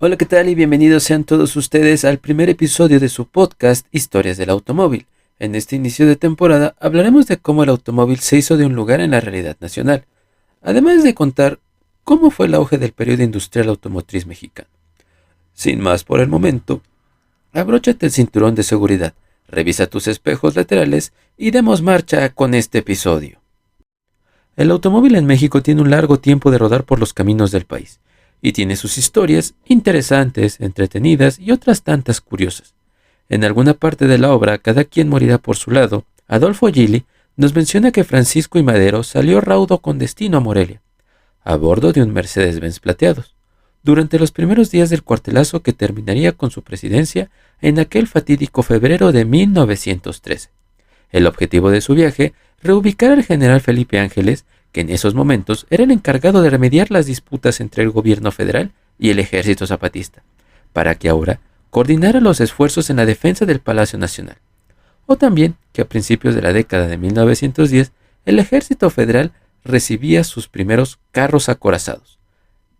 Hola, ¿qué tal? Y bienvenidos sean todos ustedes al primer episodio de su podcast Historias del Automóvil. En este inicio de temporada hablaremos de cómo el automóvil se hizo de un lugar en la realidad nacional, además de contar cómo fue el auge del periodo industrial automotriz mexicano. Sin más por el momento, abróchate el cinturón de seguridad, revisa tus espejos laterales y demos marcha con este episodio. El automóvil en México tiene un largo tiempo de rodar por los caminos del país, y tiene sus historias interesantes, entretenidas y otras tantas curiosas. En alguna parte de la obra, Cada quien morirá por su lado, Adolfo Gili nos menciona que Francisco I. Madero salió raudo con destino a Morelia, a bordo de un Mercedes-Benz plateados, durante los primeros días del cuartelazo que terminaría con su presidencia en aquel fatídico febrero de 1913. El objetivo de su viaje, reubicar al general Felipe Ángeles, que en esos momentos era el encargado de remediar las disputas entre el gobierno federal y el ejército zapatista, para que ahora coordinara los esfuerzos en la defensa del Palacio Nacional. O también que a principios de la década de 1910 el ejército federal recibía sus primeros carros acorazados.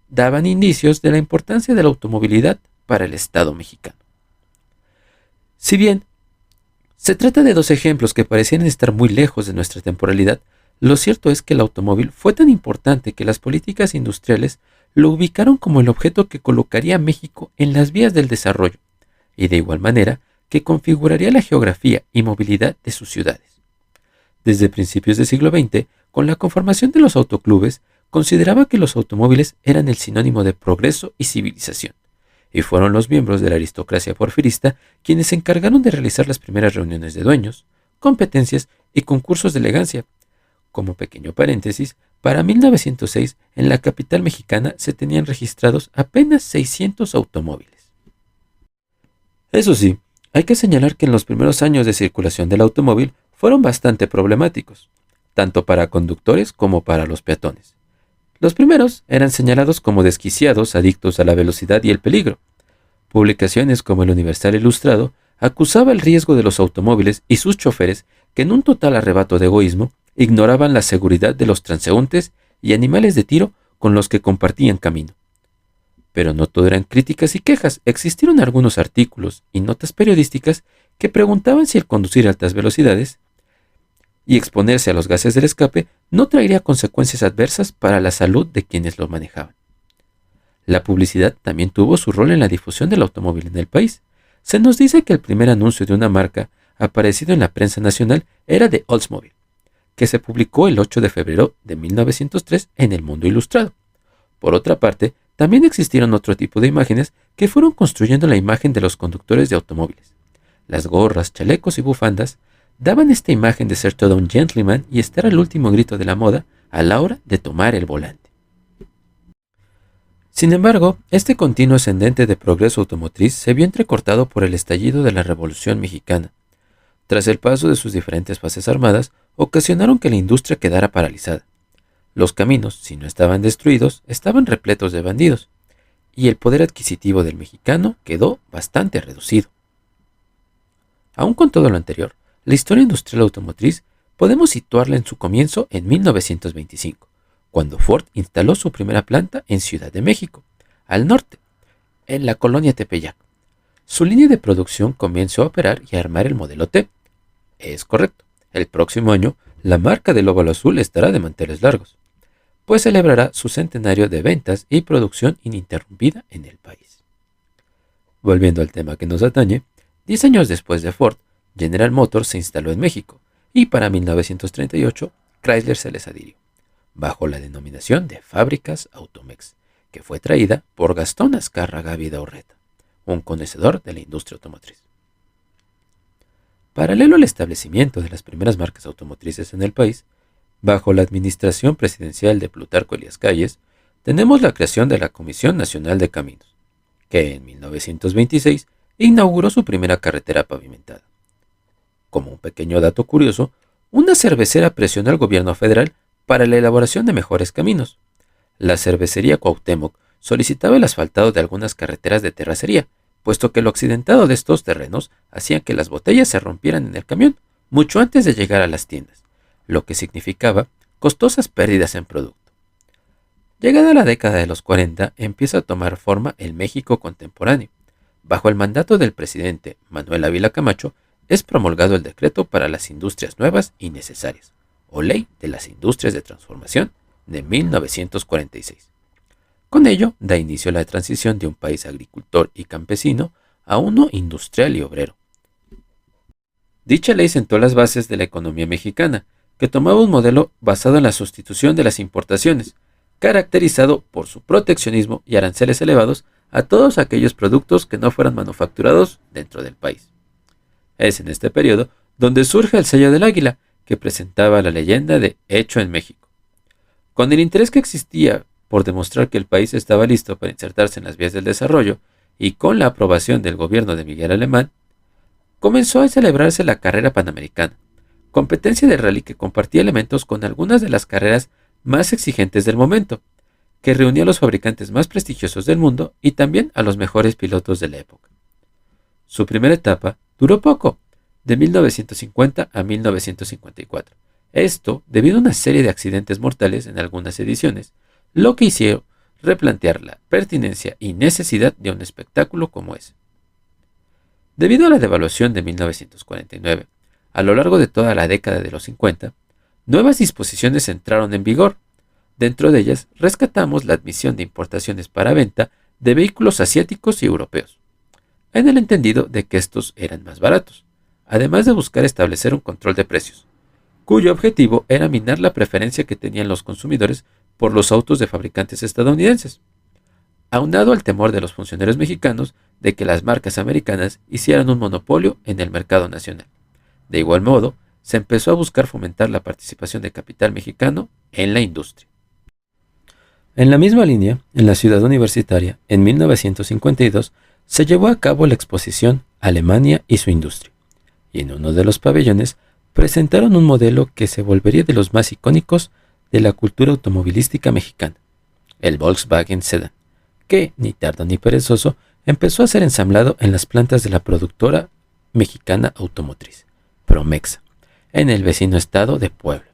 Daban indicios de la importancia de la automovilidad para el Estado mexicano. Si bien se trata de dos ejemplos que parecían estar muy lejos de nuestra temporalidad, lo cierto es que el automóvil fue tan importante que las políticas industriales lo ubicaron como el objeto que colocaría a México en las vías del desarrollo, y de igual manera que configuraría la geografía y movilidad de sus ciudades. Desde principios del siglo XX, con la conformación de los autoclubes, consideraba que los automóviles eran el sinónimo de progreso y civilización, y fueron los miembros de la aristocracia porfirista quienes se encargaron de realizar las primeras reuniones de dueños, competencias y concursos de elegancia. Como pequeño paréntesis, para 1906 en la capital mexicana se tenían registrados apenas 600 automóviles. Eso sí, hay que señalar que en los primeros años de circulación del automóvil fueron bastante problemáticos, tanto para conductores como para los peatones. Los primeros eran señalados como desquiciados, adictos a la velocidad y el peligro. Publicaciones como el Universal Ilustrado acusaba el riesgo de los automóviles y sus choferes que en un total arrebato de egoísmo ignoraban la seguridad de los transeúntes y animales de tiro con los que compartían camino. Pero no todo eran críticas y quejas. Existieron algunos artículos y notas periodísticas que preguntaban si el conducir a altas velocidades y exponerse a los gases del escape no traería consecuencias adversas para la salud de quienes lo manejaban. La publicidad también tuvo su rol en la difusión del automóvil en el país. Se nos dice que el primer anuncio de una marca aparecido en la prensa nacional era de Oldsmobile, que se publicó el 8 de febrero de 1903 en El Mundo Ilustrado. Por otra parte, también existieron otro tipo de imágenes que fueron construyendo la imagen de los conductores de automóviles. Las gorras, chalecos y bufandas daban esta imagen de ser todo un gentleman y estar al último grito de la moda a la hora de tomar el volante. Sin embargo, este continuo ascendente de progreso automotriz se vio entrecortado por el estallido de la Revolución Mexicana. Tras el paso de sus diferentes fases armadas, ocasionaron que la industria quedara paralizada. Los caminos, si no estaban destruidos, estaban repletos de bandidos, y el poder adquisitivo del mexicano quedó bastante reducido. Aún con todo lo anterior, la historia industrial automotriz podemos situarla en su comienzo en 1925, cuando Ford instaló su primera planta en Ciudad de México, al norte, en la colonia Tepeyac. Su línea de producción comenzó a operar y a armar el modelo T. Es correcto, el próximo año la marca del óvalo azul estará de manteles largos, pues celebrará su centenario de ventas y producción ininterrumpida en el país. Volviendo al tema que nos atañe, 10 años después de Ford, General Motors se instaló en México y para 1938 Chrysler se les adhirió, bajo la denominación de Fábricas Automex, que fue traída por Gastón Azcárraga Vidaurreta, un conocedor de la industria automotriz. Paralelo al establecimiento de las primeras marcas automotrices en el país, bajo la administración presidencial de Plutarco Elías Calles, tenemos la creación de la Comisión Nacional de Caminos, que en 1926 inauguró su primera carretera pavimentada. Como un pequeño dato curioso, una cervecera presionó al gobierno federal para la elaboración de mejores caminos. La cervecería Cuauhtémoc solicitaba el asfaltado de algunas carreteras de terracería, puesto que lo accidentado de estos terrenos hacía que las botellas se rompieran en el camión mucho antes de llegar a las tiendas, lo que significaba costosas pérdidas en producto. Llegada la década de los 40, empieza a tomar forma el México contemporáneo. Bajo el mandato del presidente Manuel Ávila Camacho, es promulgado el Decreto para las Industrias Nuevas y Necesarias, o Ley de las Industrias de Transformación de 1946. Con ello, da inicio a la transición de un país agricultor y campesino a uno industrial y obrero. Dicha ley sentó las bases de la economía mexicana, que tomaba un modelo basado en la sustitución de las importaciones, caracterizado por su proteccionismo y aranceles elevados a todos aquellos productos que no fueran manufacturados dentro del país. Es en este periodo donde surge el sello del águila, que presentaba la leyenda de Hecho en México. Con el interés que existía por demostrar que el país estaba listo para insertarse en las vías del desarrollo y con la aprobación del gobierno de Miguel Alemán, comenzó a celebrarse la carrera panamericana, competencia de rally que compartía elementos con algunas de las carreras más exigentes del momento, que reunía a los fabricantes más prestigiosos del mundo y también a los mejores pilotos de la época. Su primera etapa duró poco, de 1950 a 1954. Esto debido a una serie de accidentes mortales en algunas ediciones, lo que hizo replantear la pertinencia y necesidad de un espectáculo como ese. Debido a la devaluación de 1949, a lo largo de toda la década de los 50, nuevas disposiciones entraron en vigor. Dentro de ellas, rescatamos la admisión de importaciones para venta de vehículos asiáticos y europeos, en el entendido de que estos eran más baratos, además de buscar establecer un control de precios, cuyo objetivo era minar la preferencia que tenían los consumidores por los autos de fabricantes estadounidenses, aunado al temor de los funcionarios mexicanos de que las marcas americanas hicieran un monopolio en el mercado nacional. De igual modo, se empezó a buscar fomentar la participación de capital mexicano en la industria. En la misma línea, en la ciudad universitaria, en 1952, se llevó a cabo la exposición Alemania y su industria, y en uno de los pabellones presentaron un modelo que se volvería de los más icónicos de la cultura automovilística mexicana, el Volkswagen Sedan, que, ni tardo ni perezoso, empezó a ser ensamblado en las plantas de la productora mexicana automotriz, Promexa, en el vecino estado de Puebla.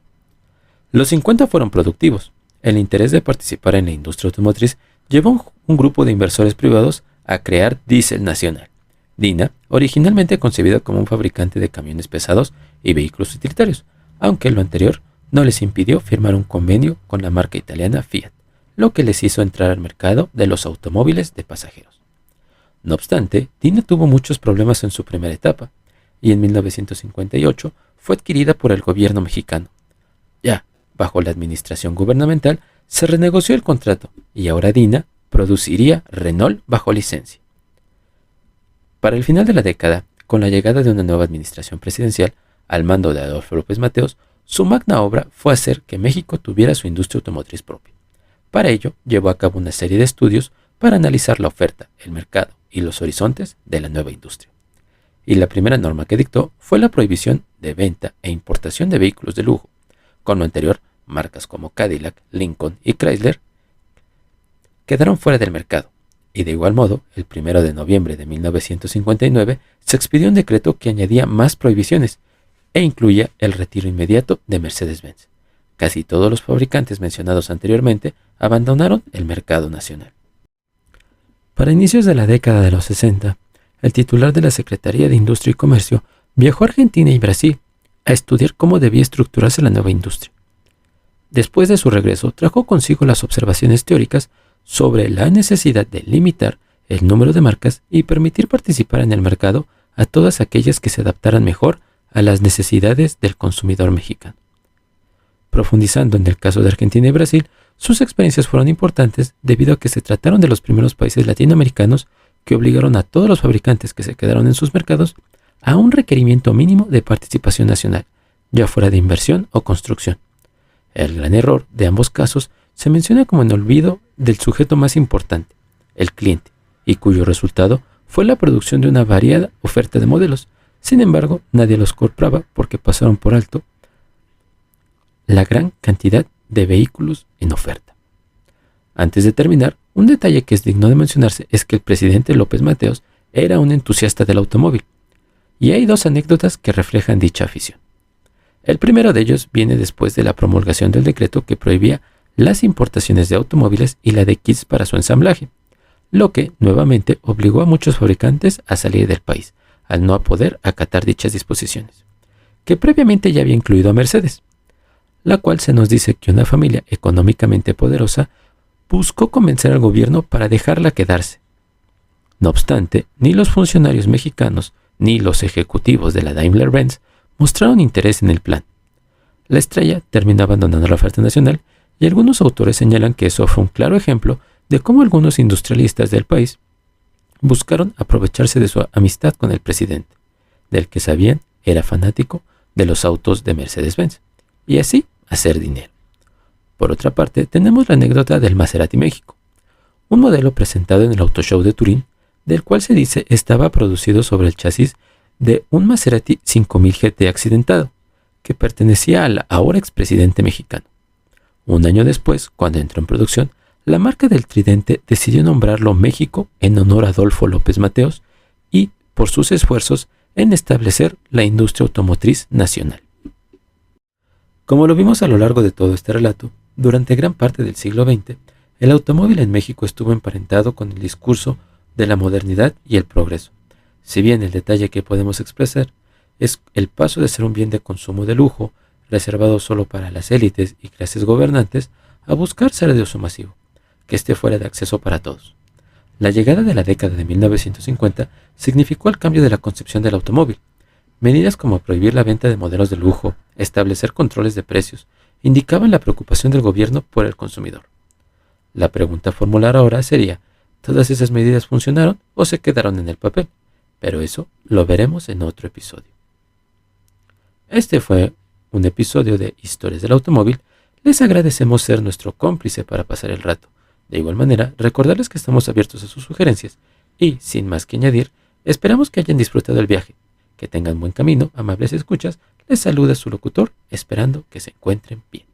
Los 50 fueron productivos. El interés de participar en la industria automotriz llevó a un grupo de inversores privados a crear Diesel Nacional, DINA, originalmente concebido como un fabricante de camiones pesados y vehículos utilitarios, aunque lo anterior no les impidió firmar un convenio con la marca italiana Fiat, lo que les hizo entrar al mercado de los automóviles de pasajeros. No obstante, DINA tuvo muchos problemas en su primera etapa, y en 1958 fue adquirida por el gobierno mexicano. Ya bajo la administración gubernamental se renegoció el contrato y ahora DINA produciría Renault bajo licencia. Para el final de la década, con la llegada de una nueva administración presidencial al mando de Adolfo López Mateos, su magna obra fue hacer que México tuviera su industria automotriz propia. Para ello, llevó a cabo una serie de estudios para analizar la oferta, el mercado y los horizontes de la nueva industria. Y la primera norma que dictó fue la prohibición de venta e importación de vehículos de lujo. Con lo anterior, marcas como Cadillac, Lincoln y Chrysler quedaron fuera del mercado, y de igual modo, el 1 de noviembre de 1959 se expidió un decreto que añadía más prohibiciones e incluía el retiro inmediato de Mercedes-Benz. Casi todos los fabricantes mencionados anteriormente abandonaron el mercado nacional. Para inicios de la década de los 60, el titular de la Secretaría de Industria y Comercio viajó a Argentina y Brasil a estudiar cómo debía estructurarse la nueva industria. Después de su regreso, trajo consigo las observaciones teóricas sobre la necesidad de limitar el número de marcas y permitir participar en el mercado a todas aquellas que se adaptaran mejor a las necesidades del consumidor mexicano. Profundizando en el caso de Argentina y Brasil, sus experiencias fueron importantes debido a que se trataron de los primeros países latinoamericanos que obligaron a todos los fabricantes que se quedaron en sus mercados a un requerimiento mínimo de participación nacional, ya fuera de inversión o construcción. El gran error de ambos casos se menciona como en olvido del sujeto más importante, el cliente, y cuyo resultado fue la producción de una variada oferta de modelos. Sin embargo, nadie los compraba porque pasaron por alto la gran cantidad de vehículos en oferta. Antes de terminar, un detalle que es digno de mencionarse es que el presidente López Mateos era un entusiasta del automóvil, y hay dos anécdotas que reflejan dicha afición. El primero de ellos viene después de la promulgación del decreto que prohibía las importaciones de automóviles y la de kits para su ensamblaje, lo que nuevamente obligó a muchos fabricantes a salir del país, al no poder acatar dichas disposiciones, que previamente ya había incluido a Mercedes, la cual se nos dice que una familia económicamente poderosa buscó convencer al gobierno para dejarla quedarse. No obstante, ni los funcionarios mexicanos ni los ejecutivos de la Daimler-Benz mostraron interés en el plan. La estrella terminó abandonando la oferta nacional y algunos autores señalan que eso fue un claro ejemplo de cómo algunos industrialistas del país buscaron aprovecharse de su amistad con el presidente, del que sabían era fanático de los autos de Mercedes-Benz, y así hacer dinero. Por otra parte, tenemos la anécdota del Maserati México, un modelo presentado en el Auto Show de Turín, del cual se dice estaba producido sobre el chasis de un Maserati 5000 GT accidentado, que pertenecía al ahora expresidente mexicano. Un año después, cuando entró en producción, la marca del Tridente decidió nombrarlo México en honor a Adolfo López Mateos y por sus esfuerzos en establecer la industria automotriz nacional. Como lo vimos a lo largo de todo este relato, durante gran parte del siglo XX, el automóvil en México estuvo emparentado con el discurso de la modernidad y el progreso. Si bien el detalle que podemos expresar es el paso de ser un bien de consumo de lujo, reservado solo para las élites y clases gobernantes, a buscar ser de uso masivo, que esté fuera de acceso para todos. La llegada de la década de 1950 significó el cambio de la concepción del automóvil. Medidas como prohibir la venta de modelos de lujo, establecer controles de precios, indicaban la preocupación del gobierno por el consumidor. La pregunta a formular ahora sería, ¿todas esas medidas funcionaron o se quedaron en el papel? Pero eso lo veremos en otro episodio. Este fue un episodio de Historias del Automóvil. Les agradecemos ser nuestro cómplice para pasar el rato. De igual manera, recordarles que estamos abiertos a sus sugerencias y, sin más que añadir, esperamos que hayan disfrutado el viaje. Que tengan buen camino, amables escuchas. Les saluda su locutor, esperando que se encuentren bien.